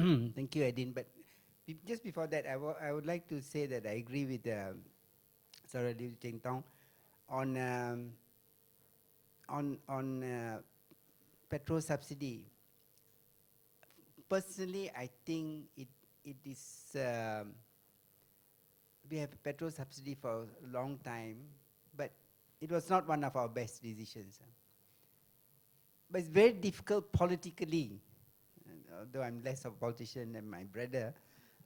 Thank you, Eddin. But just before that, I would like to say that I agree with Saradi Chin Tong on petrol subsidy. Personally, I think it is we have petrol subsidy for a long time, but it was not one of our best decisions. But it's very difficult politically, although I'm less of a politician than my brother,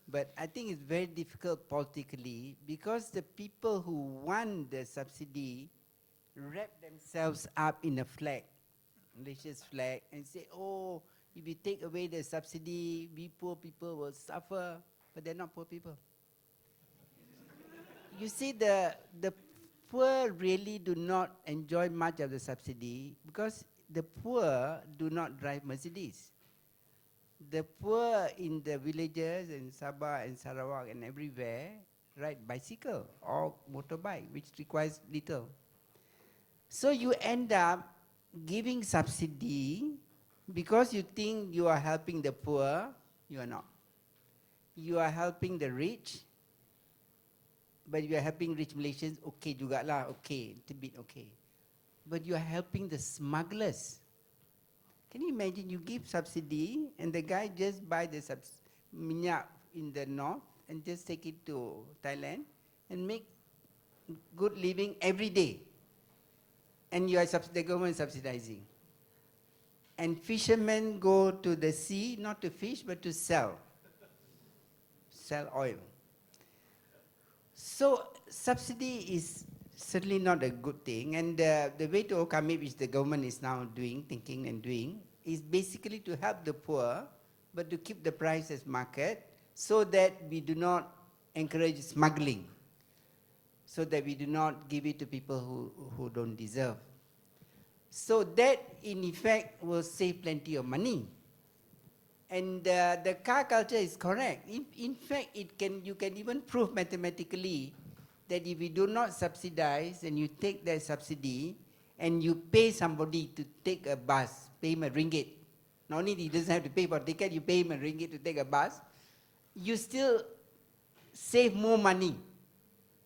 but I think it's very difficult politically because the people who want the subsidy wrap themselves up in a flag, Malaysia's flag, and say, oh, if you take away the subsidy, we poor people will suffer, but they're not poor people. You see, the poor really do not enjoy much of the subsidy because the poor do not drive Mercedes. The poor in the villages in Sabah and Sarawak and everywhere ride bicycle or motorbike, which requires little. So you end up giving subsidy because you think you are helping the poor. You are not. You are helping the rich, but you are helping rich Malaysians, okay juga lah, okay, a bit okay. But you are helping the smugglers. Can you imagine you give subsidy and the guy just buy the minyak in the north and just take it to Thailand and make good living every day. And you are the government subsidizing. And fishermen go to the sea not to fish but to sell oil. So subsidy is certainly not a good thing, and the way to overcome it, which the government is now thinking and doing, is basically to help the poor, but to keep the price as market, so that we do not encourage smuggling, so that we do not give it to people who don't deserve. So that, in effect, will save plenty of money. And the car culture is correct. In fact, you can even prove mathematically that if you do not subsidize and you take that subsidy and you pay somebody to take a bus, pay him a ringgit. Not only he doesn't have to pay for a ticket, you pay him a ringgit to take a bus, you still save more money,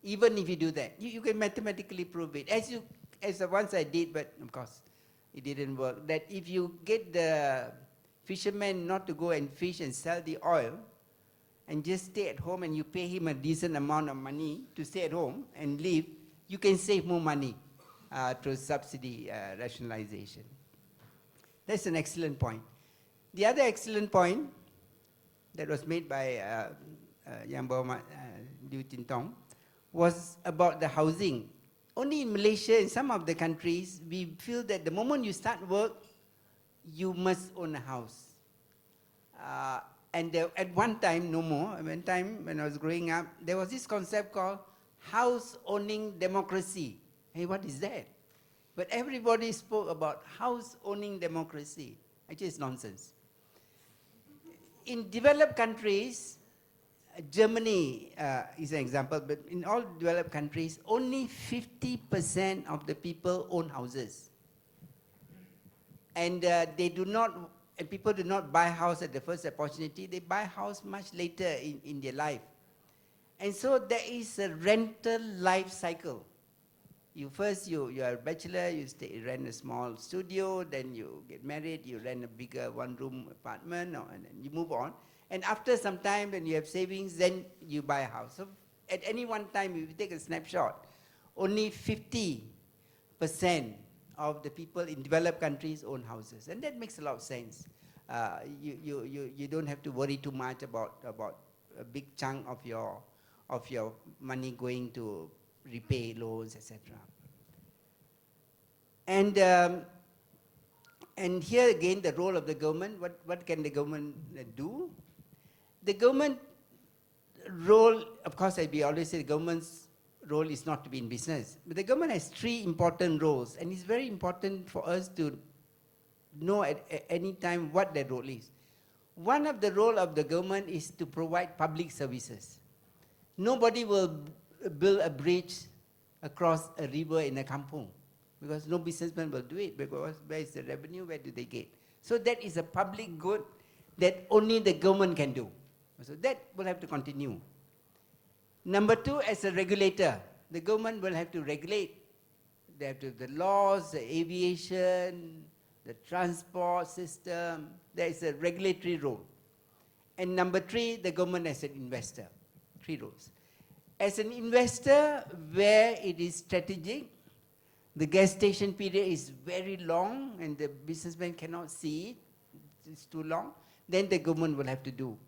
even if you do that. You can mathematically prove it. As once I did, but of course it didn't work, that if you get the fisherman not to go and fish and sell the oil, and just stay at home and you pay him a decent amount of money to stay at home and live, you can save more money through subsidy rationalization. That's an excellent point. The other excellent point that was made by Yang Bawa Chin Tong was about the housing. Only in Malaysia and some of the countries, we feel that the moment you start work, you must own a house. And at one time, no more, when I was growing up, there was this concept called house-owning democracy. Hey, what is that? But everybody spoke about house-owning democracy. Actually, it's nonsense. In developed countries, Germany is an example, but in all developed countries, only 50% of the people own houses. And people do not buy a house at the first opportunity. They buy a house much later in their life. And so there is a rental life cycle. You are a bachelor, you rent a small studio, then you get married, you rent a bigger one-room apartment, and then you move on. And after some time, when you have savings, then you buy a house. So at any one time, if you take a snapshot, only 50% of the people in developed countries own houses. And that makes a lot of sense. You don't have to worry too much about a big chunk of your money going to repay loans, etc. And here again, the role of the government, what can the government do? The government role, of course, as we always say, the government's role is not to be in business. But the government has three important roles, and it's very important for us to know at any time what their role is. One of the role of the government is to provide public services. Nobody will build a bridge across a river in a kampung because no businessman will do it, because where is the revenue, where do they get? So that is a public good that only the government can do. So that will have to continue. Number two, as a regulator, the government will have to regulate. They have to, the laws, the aviation, the transport system, there is a regulatory role. And number three, the government as an investor. 3 roles. As an investor, where it is strategic, the gestation period is very long and the businessman cannot see it, it's too long, then the government will have to do.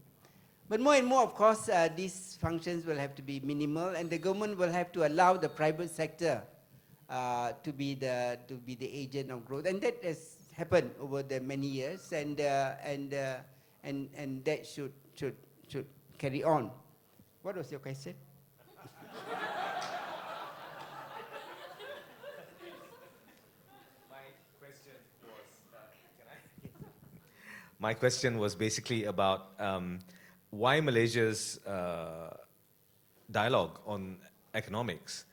But more and more, of course, these functions will have to be minimal, and the government will have to allow the private sector to be the agent of growth, and that has happened over the many years, and that should carry on. What was your question? My question was basically about why Malaysia's dialogue on economics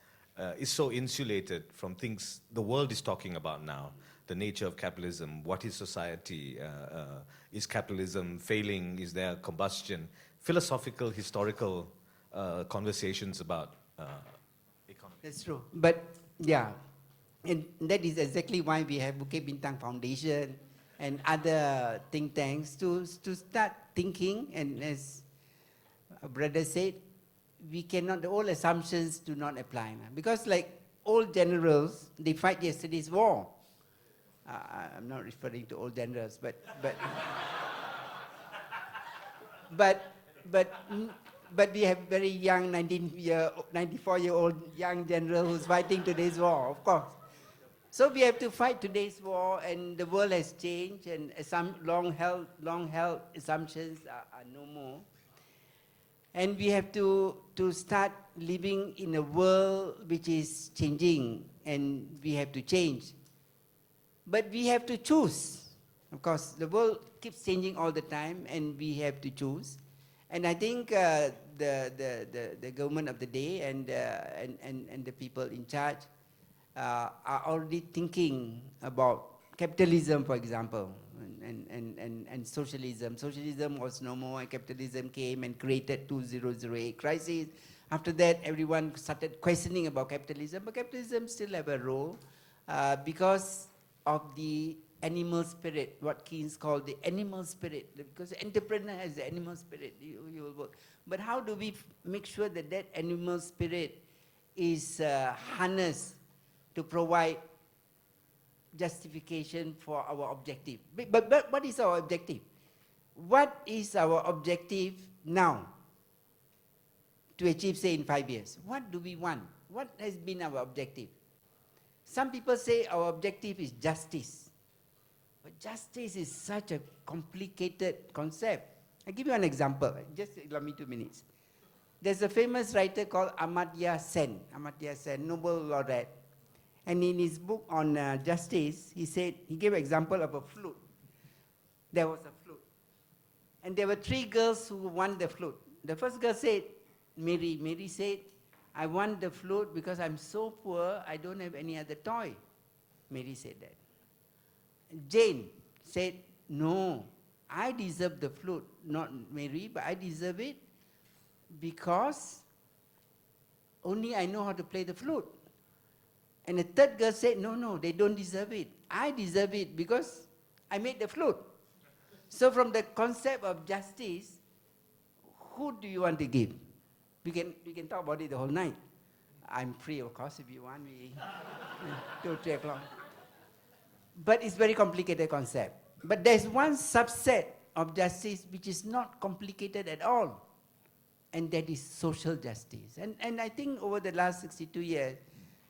is so insulated from things the world is talking about now. The nature of capitalism, what is society, is capitalism failing, is there combustion? Philosophical, historical conversations about economy. That's true. But yeah, and that is exactly why we have Bukit Bintang Foundation and other think tanks to start thinking, and as a brother said, we cannot, the old assumptions do not apply. Because like old generals, they fight yesterday's war. I'm not referring to old generals, but we have very young 94-year-old young general who's fighting today's war, of course. So we have to fight today's war, and the world has changed, and some long-held assumptions are no more. And we have to start living in a world which is changing, and we have to change. But we have to choose. Of course, the world keeps changing all the time, and we have to choose. And I think the government of the day and the people in charge are already thinking about capitalism, for example, and socialism. Socialism was no more, and capitalism came and created 2008 crisis. After that, everyone started questioning about capitalism, but capitalism still have a role because of the animal spirit, what Keynes called the animal spirit, because the entrepreneur has the animal spirit, you will work. But how do we make sure that that animal spirit is harnessed to provide justification for our objective? But what is our objective? What is our objective now to achieve, say, in 5 years? What do we want? What has been our objective? Some people say our objective is justice. But justice is such a complicated concept. I'll give you an example. Just allow me 2 minutes. There's a famous writer called Amartya Sen, Nobel laureate. And in his book on justice, he gave an example of a flute. There was a flute. And there were 3 girls who won the flute. The first girl said, Mary. Mary said, I want the flute because I'm so poor, I don't have any other toy. Mary said that. Jane said, no, I deserve the flute, not Mary, but I deserve it because only I know how to play the flute. And the third girl said, no, they don't deserve it. I deserve it because I made the flute. So from the concept of justice, who do you want to give? We can talk about it the whole night. I'm free, of course, if you want. We 2 or 3 o'clock. But it's very complicated concept. But there's one subset of justice which is not complicated at all, and that is social justice. And I think over the last 62 years,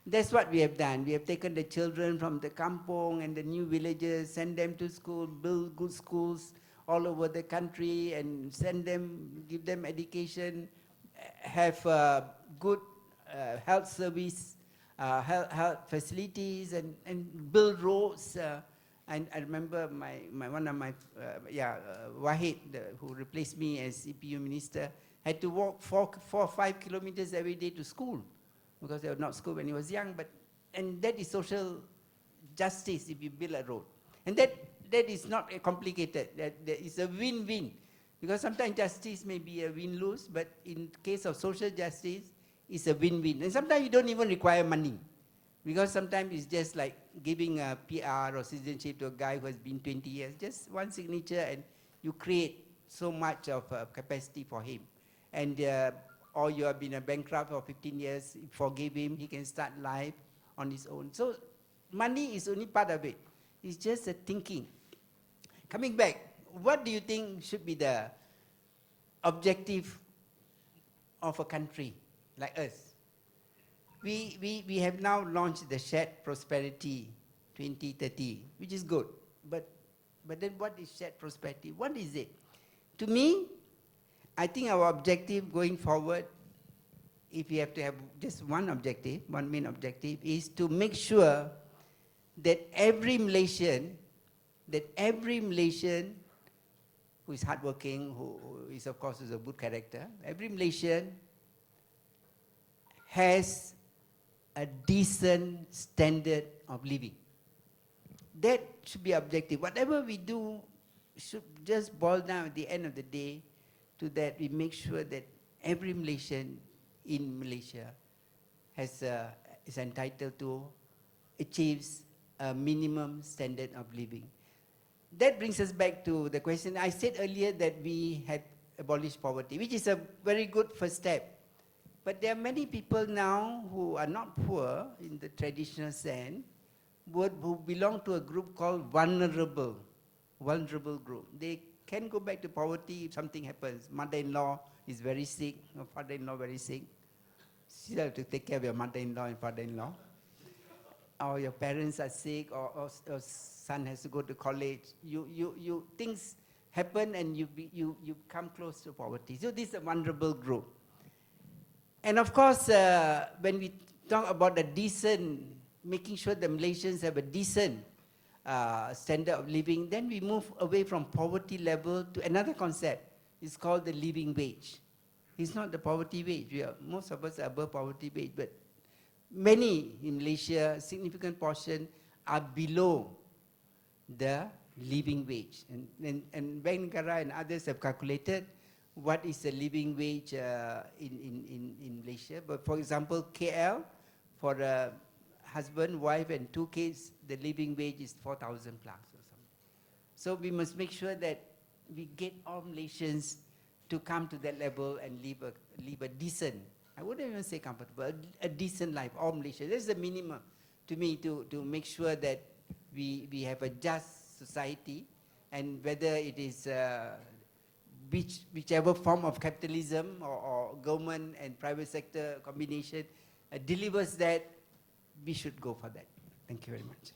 that's what we have done. We have taken the children from the kampong and the new villages, send them to school, build good schools all over the country, and send them, give them education, have good health service, health facilities, and build roads. And I remember one of my Wahid, who replaced me as CPU minister, had to walk 4 or 5 kilometers every day to school because there was not school when he was young. And that is social justice if you build a road. And that that is not complicated. That is a win-win. Because sometimes justice may be a win-lose, but in case of social justice, it's a win-win. And sometimes you don't even require money. Because sometimes it's just like giving a PR or citizenship to a guy who has been 20 years, just one signature, and you create so much of capacity for him. And or you have been a bankrupt for 15 years, forgive him, he can start life on his own. So money is only part of it. It's just a thinking. Coming back, what do you think should be the objective of a country like us? We have now launched the Shared Prosperity 2030, which is good. But then what is shared prosperity? What is it? To me, I think our objective going forward, if we have to have just one objective, one main objective, is to make sure that every Malaysian who is hardworking, who is of course is a good character, every Malaysian has a decent standard of living. That should be objective. Whatever we do should just boil down at the end of the day to that we make sure that every Malaysian in Malaysia is entitled to achieves a minimum standard of living. That brings us back to the question. I said earlier that we had abolished poverty, which is a very good first step. But there are many people now who are not poor in the traditional sense, who belong to a group called vulnerable group. They can go back to poverty if something happens. Mother-in-law is very sick, or father-in-law very sick. You have to take care of your mother-in-law and father-in-law. Or your parents are sick, or son has to go to college. Things happen and you come close to poverty. So this is a vulnerable group. And of course, when we talk about the decent, making sure the Malaysians have a decent standard of living, then we move away from poverty level to another concept. It's called the living wage. It's not the poverty wage. Most of us are above poverty wage, but many in Malaysia, a significant portion, are below the living wage. And Bank Negara and others have calculated what is the living wage in Malaysia. But for example, KL, for a husband, wife, and 2 kids, the living wage is 4,000 plus or something. So we must make sure that we get all Malaysians to come to that level and live a decent, I wouldn't even say comfortable, a decent life, all Malaysians. That's the minimum to me to make sure that we have a just society, and whether it is whichever form of capitalism or government and private sector combination delivers that, we should go for that. Thank you very much.